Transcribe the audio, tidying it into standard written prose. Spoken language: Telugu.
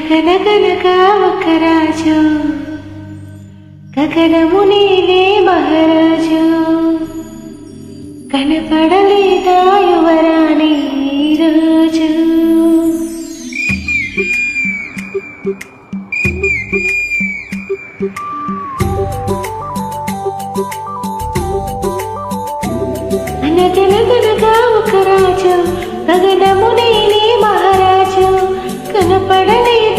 అనగనగనగా ఒక రాజు గగనము నీలే మహారాజు కనపడలేదా యువరాణి రోజు అనగనగనగా ఒక రాజు గగనము నీలే మహారాజు కనపడలేదా